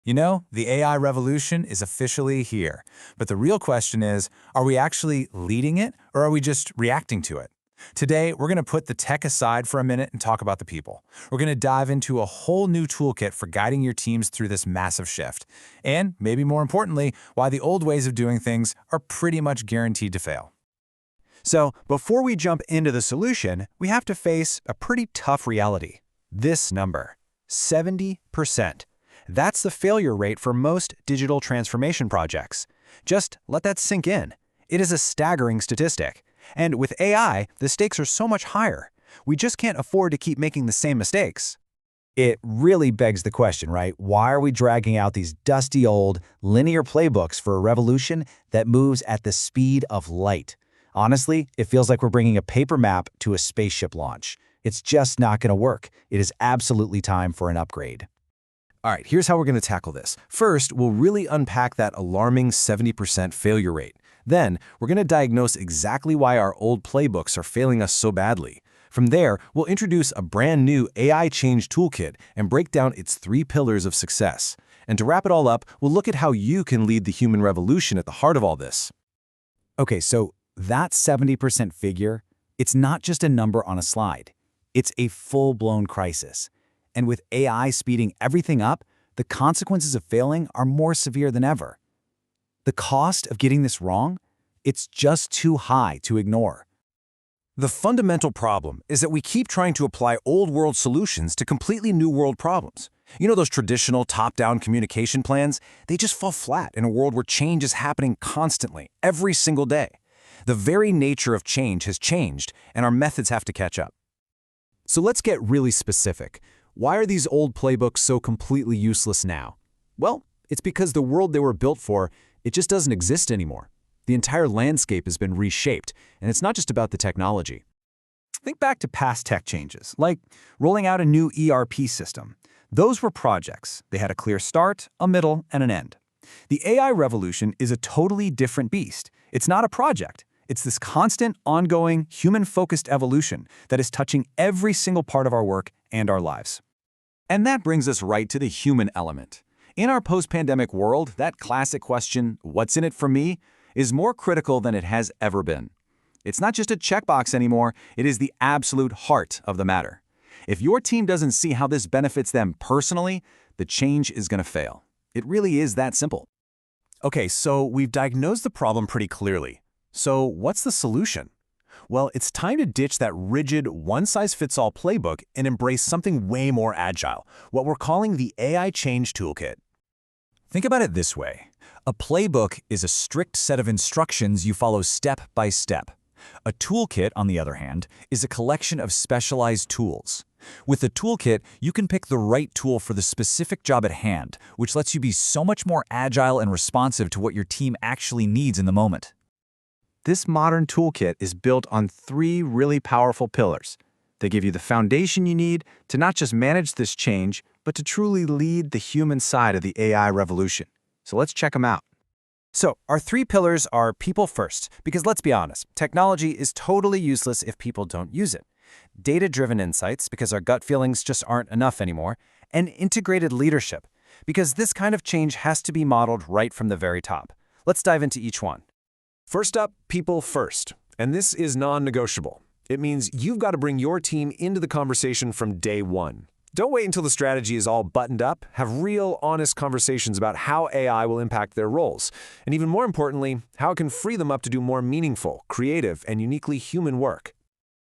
You know, the AI revolution is officially here. But the real question is, are we actually leading it or are we just reacting to it? Today, we're going to put the tech aside for a minute and talk about the people. We're going to dive into a whole new toolkit for guiding your teams through this massive shift. And, maybe more importantly, why the old ways of doing things are pretty much guaranteed to fail. So, before we jump into the solution, we have to face a pretty tough reality. This number, 70%. That's the failure rate for most digital transformation projects. Just let that sink in. It is a staggering statistic. And with AI, the stakes are so much higher. We just can't afford to keep making the same mistakes. It really begs the question, right? Why are we dragging out these dusty old, linear playbooks for a revolution that moves at the speed of light? Honestly, it feels like we're bringing a paper map to a spaceship launch. It's just not going to work. It is absolutely time for an upgrade. All right, here's how we're going to tackle this. First, we'll really unpack that alarming 70% failure rate. Then, we're going to diagnose exactly why our old playbooks are failing us so badly. From there, we'll introduce a brand new AI change toolkit and break down its 3 pillars of success. And to wrap it all up, we'll look at how you can lead the human revolution at the heart of all this. Okay, so that 70% figure, it's not just a number on a slide. It's a full-blown crisis. And with AI speeding everything up, the consequences of failing are more severe than ever. The cost of getting this wrong? It's just too high to ignore. The fundamental problem is that we keep trying to apply old-world solutions to completely new-world problems. You know those traditional top-down communication plans? They just fall flat in a world where change is happening constantly, every single day. The very nature of change has changed, and our methods have to catch up. So let's get really specific. Why are these old playbooks so completely useless now? Well, it's because the world they were built for, it just doesn't exist anymore. The entire landscape has been reshaped, and it's not just about the technology. Think back to past tech changes, like rolling out a new ERP system. Those were projects. They had a clear start, a middle, and an end. The AI revolution is a totally different beast. It's not a project. It's this constant, ongoing, human-focused evolution that is touching every single part of our work and our lives. And that brings us right to the human element. In our post-pandemic world, that classic question, what's in it for me, is more critical than it has ever been. It's not just a checkbox anymore, it is the absolute heart of the matter. If your team doesn't see how this benefits them personally, the change is going to fail. It really is that simple. Okay, so we've diagnosed the problem pretty clearly. So what's the solution? Well, it's time to ditch that rigid, one-size-fits-all playbook and embrace something way more agile, what we're calling the AI Change Toolkit. Think about it this way. A playbook is a strict set of instructions you follow step by step. A toolkit, on the other hand, is a collection of specialized tools. With the toolkit, you can pick the right tool for the specific job at hand, which lets you be so much more agile and responsive to what your team actually needs in the moment. This modern toolkit is built on 3 really powerful pillars. They give you the foundation you need to not just manage this change, but to truly lead the human side of the AI revolution. So let's check them out. So our 3 pillars are people first, because let's be honest, technology is totally useless if people don't use it. Data-driven insights, because our gut feelings just aren't enough anymore. And integrated leadership, because this kind of change has to be modeled right from the very top. Let's dive into each one. First up, people first. And this is non-negotiable. It means you've got to bring your team into the conversation from day one. Don't wait until the strategy is all buttoned up. Have real, honest conversations about how AI will impact their roles. And even more importantly, how it can free them up to do more meaningful, creative, and uniquely human work.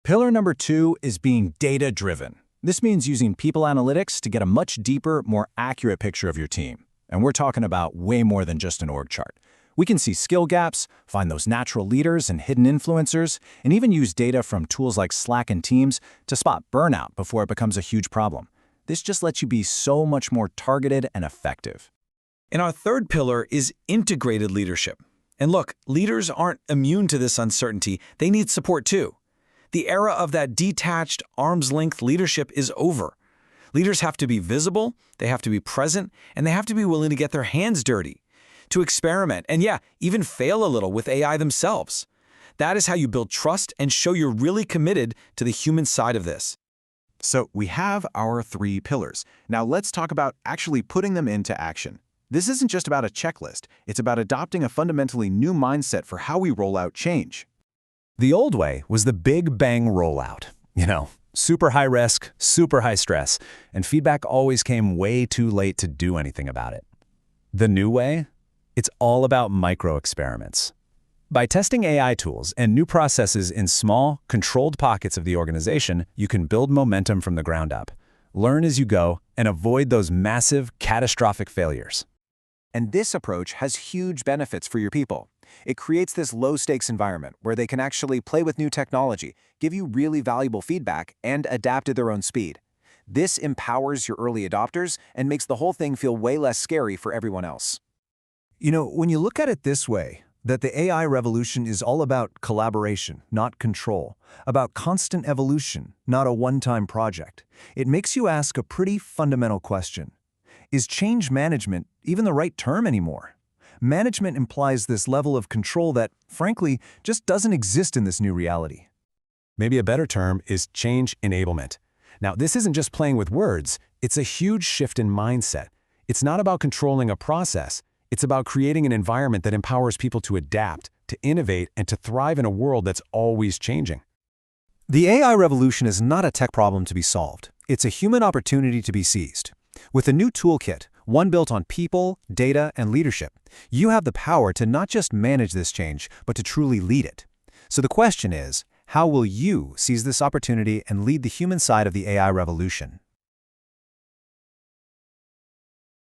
Pillar number 2 is being data-driven. This means using people analytics to get a much deeper, more accurate picture of your team. And we're talking about way more than just an org chart. We can see skill gaps, find those natural leaders and hidden influencers, and even use data from tools like Slack and Teams to spot burnout before it becomes a huge problem. This just lets you be so much more targeted and effective. And our third pillar is integrated leadership. And look, leaders aren't immune to this uncertainty. They need support too. The era of that detached, arm's-length leadership is over. Leaders have to be visible, they have to be present, and they have to be willing to get their hands dirty, to experiment, and yeah, even fail a little with AI themselves. That is how you build trust and show you're really committed to the human side of this. So we have our 3 pillars. Now let's talk about actually putting them into action. This isn't just about a checklist. It's about adopting a fundamentally new mindset for how we roll out change. The old way was the big bang rollout. Super high risk, super high stress, and feedback always came way too late to do anything about it. The new way? It's all about micro-experiments. By testing AI tools and new processes in small, controlled pockets of the organization, you can build momentum from the ground up, learn as you go, and avoid those massive, catastrophic failures. And this approach has huge benefits for your people. It creates this low-stakes environment where they can actually play with new technology, give you really valuable feedback, and adapt at their own speed. This empowers your early adopters and makes the whole thing feel way less scary for everyone else. When you look at it this way, that the AI revolution is all about collaboration, not control, about constant evolution, not a one-time project, it makes you ask a pretty fundamental question. Is change management even the right term anymore? Management implies this level of control that, frankly, just doesn't exist in this new reality. Maybe a better term is change enablement. Now, this isn't just playing with words, it's a huge shift in mindset. It's not about controlling a process, it's about creating an environment that empowers people to adapt, to innovate, and to thrive in a world that's always changing. The AI revolution is not a tech problem to be solved. It's a human opportunity to be seized. With a new toolkit, one built on people, data, and leadership, you have the power to not just manage this change, but to truly lead it. So the question is, how will you seize this opportunity and lead the human side of the AI revolution?